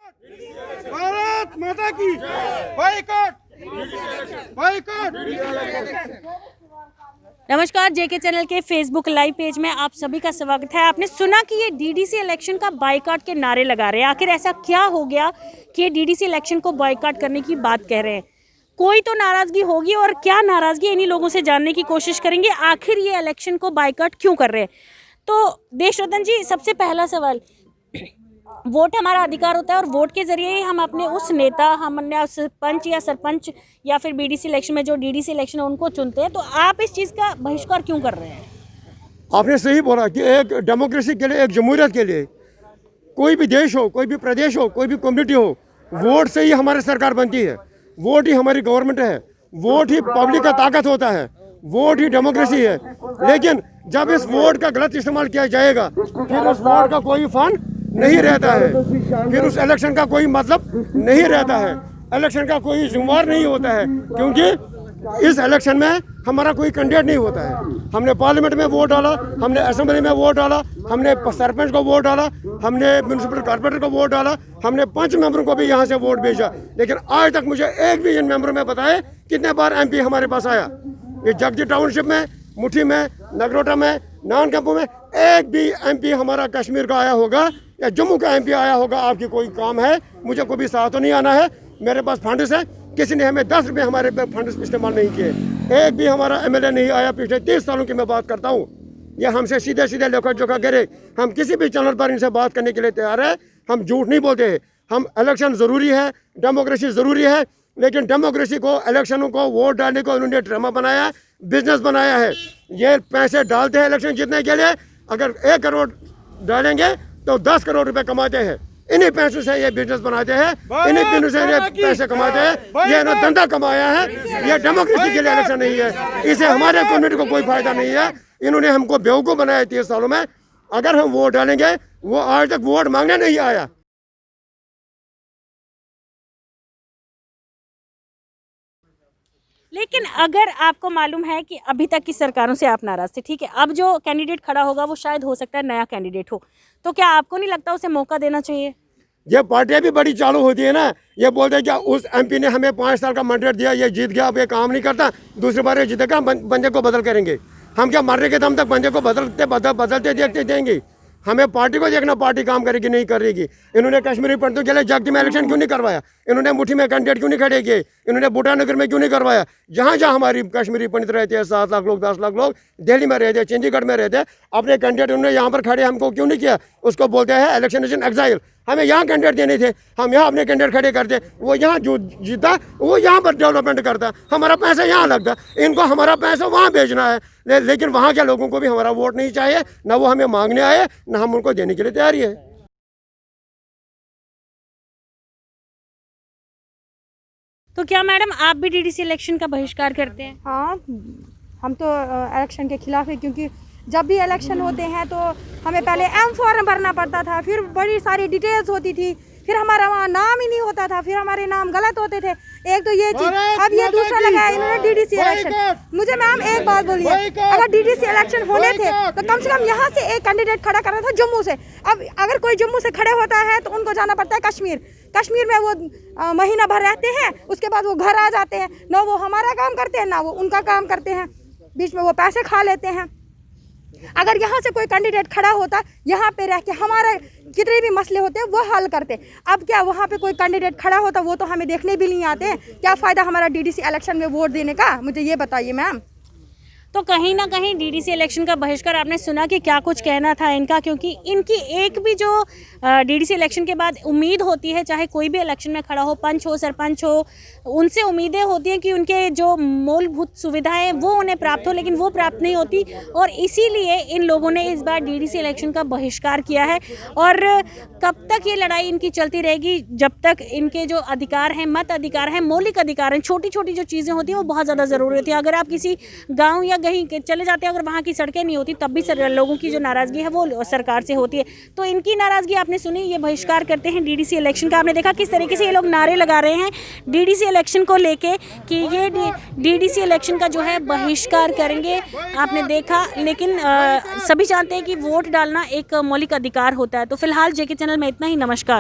भारत माता की boycott boycott. नमस्कार, जेके चैनल के फेसबुक लाइव पेज में आप सभी का स्वागत है। आपने सुना कि ये डीडीसी इलेक्शन का बाइकआउट के नारे लगा रहे हैं। आखिर ऐसा क्या हो गया कि ये डीडीसी इलेक्शन को बाइकआउट करने की बात कह रहे हैं? कोई तो नाराजगी होगी, और क्या नाराजगी, इन्हीं लोगों से जानने की कोशिश करेंगे आखिर ये इलेक्शन को बाइकआउट क्यों कर रहे हैं। तो देशरतन जी, सबसे पहला सवाल, वोट हमारा अधिकार होता है और वोट के जरिए ही हम अपने उस नेता, हमने पंच या सरपंच या फिर बीडीसी इलेक्शन में जो डीडीसी इलेक्शन है उनको चुनते हैं। तो आप इस चीज़ का बहिष्कार क्यों कर रहे हैं? आपने सही बोला कि एक डेमोक्रेसी के लिए, एक जमहूरियत के लिए, कोई भी देश हो, कोई भी प्रदेश हो, कोई भी कम्युनिटी हो, वोट से ही हमारी सरकार बनती है, वोट ही हमारी गवर्नमेंट है, वोट ही पब्लिक का ताकत होता है, वोट ही डेमोक्रेसी है। लेकिन जब इस वोट का गलत इस्तेमाल किया जाएगा फिर उस वोट का कोई फंड नहीं रहता है, फिर उस इलेक्शन का कोई मतलब नहीं रहता है, इलेक्शन का कोई जिम्मेवार नहीं होता है, क्योंकि इस इलेक्शन में हमारा कोई कैंडिडेट नहीं होता है। हमने पार्लियामेंट में वोट डाला, हमने असेंबली में वोट डाला, हमने सरपंच को वोट डाला, हमने म्यूनसिपल कॉर्पोरेटर को वोट डाला, हमने 5 मेंबरों को भी यहाँ से वोट भेजा। लेकिन आज तक मुझे एक भी इन मेंबरों में बताए कितने बार MP हमारे पास आया। ये जगजी टाउनशिप में, मुठी में, नगरोटा में, नान कैंपो में एक भी MP हमारा कश्मीर का आया होगा या जम्मू का MP आया होगा? आपकी कोई काम है, मुझे कोई भी साथ तो नहीं आना है, मेरे पास फंड्स है, किसी ने हमें 10 रुपये हमारे फंड्स इस्तेमाल नहीं किए। एक भी हमारा MLA नहीं आया पिछले 30 सालों की मैं बात करता हूँ। ये हमसे सीधे सीधे लेखा जोखा करे। हम किसी भी चैनल पर इनसे बात करने के लिए तैयार है, हम झूठ नहीं बोलते हैं। हम इलेक्शन ज़रूरी है, डेमोक्रेसी ज़रूरी है, लेकिन डेमोक्रेसी को, इलेक्शनों को, वोट डालने को इन्होंने ड्रामा बनाया है, बिजनेस बनाया है। ये पैसे डालते हैं इलेक्शन जीतने के लिए, अगर 1 करोड़ डालेंगे तो 10 करोड़ रुपए कमाते हैं। इन्हीं पैसों से ये बिजनेस बनाते हैं, इन्हीं पैसों से ये पैसे कमाते हैं। ये इन्होंने धंधा कमाया है, ये डेमोक्रेसी के लिए इलेक्शन नहीं है, इसे हमारे कम्युनिटी को कोई फायदा नहीं है। इन्होंने हमको बेवकूफ़ बनाया 30 सालों में। अगर हम वोट डालेंगे, वो आज तक वोट मांगने नहीं आया। लेकिन अगर आपको मालूम है कि अभी तक की सरकारों से आप नाराज थे, ठीक है, अब जो कैंडिडेट खड़ा होगा वो शायद हो सकता है नया कैंडिडेट हो, तो क्या आपको नहीं लगता उसे मौका देना चाहिए? ये पार्टियां भी बड़ी चालू होती है ना, ये बोलते हैं कि उस MP ने हमें 5 साल का मैंडेट दिया, ये जीत गया, अब ये काम नहीं करता, दूसरी बार ये जीतेगा, बंदे को बदल करेंगे। हम क्या मरने के दम तक बंदे को बदलते देखते देंगे? हमें पार्टी को देखना, पार्टी काम करेगी नहीं करेगी। इन्होंने कश्मीरी पंडितों के लिए जगती में इलेक्शन क्यों नहीं करवाया? इन्होंने मुठी में कैंडिडेट क्यों नहीं खड़े किए? इन्होंने बूटानगर में क्यों नहीं करवाया? जहाँ जहाँ हमारी कश्मीरी पंडित रहते हैं, 7 लाख लोग, 10 लाख लोग दिल्ली में रहते हैं, चंडीगढ़ में रहते हैं, अपने कैंडिडेट उन्होंने यहाँ पर खड़े हमको क्यों नहीं किया? उसको बोलते हैं इलेक्शन इज इन एग्जाइल। हमें यहाँ कैंडिडेट देने थे, हम यहाँ अपने कैंडिडेट खड़े करते, वो यहाँ जो जीता वो यहाँ पर डेवलपमेंट करता, हमारा पैसा यहाँ लगता। इनको हमारा पैसा वहाँ भेजना है, लेकिन वहाँ के लोगों को भी हमारा वोट नहीं चाहिए, ना वो हमें मांगने आए, ना हम उनको देने के लिए तैयार है। तो क्या मैडम आप भी डीडीसी इलेक्शन का बहिष्कार करते हैं? हाँ, हम तो इलेक्शन के खिलाफ है, क्योंकि जब भी इलेक्शन होते हैं तो हमें पहले M फॉर्म भरना पड़ता था, फिर बड़ी सारी डिटेल्स होती थी, फिर हमारा वहाँ नाम ही नहीं होता था, फिर हमारे नाम गलत होते थे। एक तो ये चीज़, अब ये दूसरा लगाया इन्होंने डीडीसी इलेक्शन। मुझे मैम एक बात बोलिए, अगर डीडीसी इलेक्शन होने थे तो कम से कम यहाँ से एक कैंडिडेट खड़ा करना था जम्मू से। अब अगर कोई जम्मू से खड़े होता है तो उनको जाना पड़ता है कश्मीर में वो महीना भर रहते हैं, उसके बाद वो घर आ जाते हैं, ना वो हमारा काम करते हैं ना वो उनका काम करते हैं, बीच में वो पैसे खा लेते हैं। अगर यहाँ से कोई कैंडिडेट खड़ा होता, यहाँ पे रह के हमारे कितने भी मसले होते हैं वो हल करते। अब क्या वहाँ पे कोई कैंडिडेट खड़ा होता, वो तो हमें देखने भी नहीं आते हैं। क्या फ़ायदा हमारा डीडीसी इलेक्शन में वोट देने का? मुझे ये बताइए मैम। तो कहीं ना कहीं डीडीसी इलेक्शन का बहिष्कार, आपने सुना कि क्या कुछ कहना था इनका, क्योंकि इनकी एक भी जो डीडीसी इलेक्शन के बाद उम्मीद होती है, चाहे कोई भी इलेक्शन में खड़ा हो, पंच हो, सरपंच हो, उनसे उम्मीदें होती हैं कि उनके जो मूलभूत सुविधाएं वो उन्हें प्राप्त हो, लेकिन वो प्राप्त नहीं होती। और इसीलिए इन लोगों ने इस बार डीडीसी इलेक्शन का बहिष्कार किया है। और कब तक ये लड़ाई इनकी चलती रहेगी? जब तक इनके जो अधिकार हैं, मत अधिकार हैं, मौलिक अधिकार हैं, छोटी छोटी जो चीज़ें होती हैं वो बहुत ज़्यादा ज़रूरी होती है। अगर आप किसी गाँव या कहीं चले जाते हैं, अगर वहाँ की सड़कें नहीं होती, तब भी लोगों की जो नाराज़गी है वो सरकार से होती है। तो इनकी नाराज़गी आपने सुनी, ये बहिष्कार करते हैं डीडीसी इलेक्शन का। आपने देखा किस तरीके से ये लोग नारे लगा रहे हैं डीडीसी इलेक्शन को लेके कि ये डीडीसी इलेक्शन का जो है बहिष्कार करेंगे, आपने देखा। लेकिन सभी जानते हैं कि वोट डालना एक मौलिक अधिकार होता है। तो फिलहाल जेके चैनल में इतना ही। नमस्कार।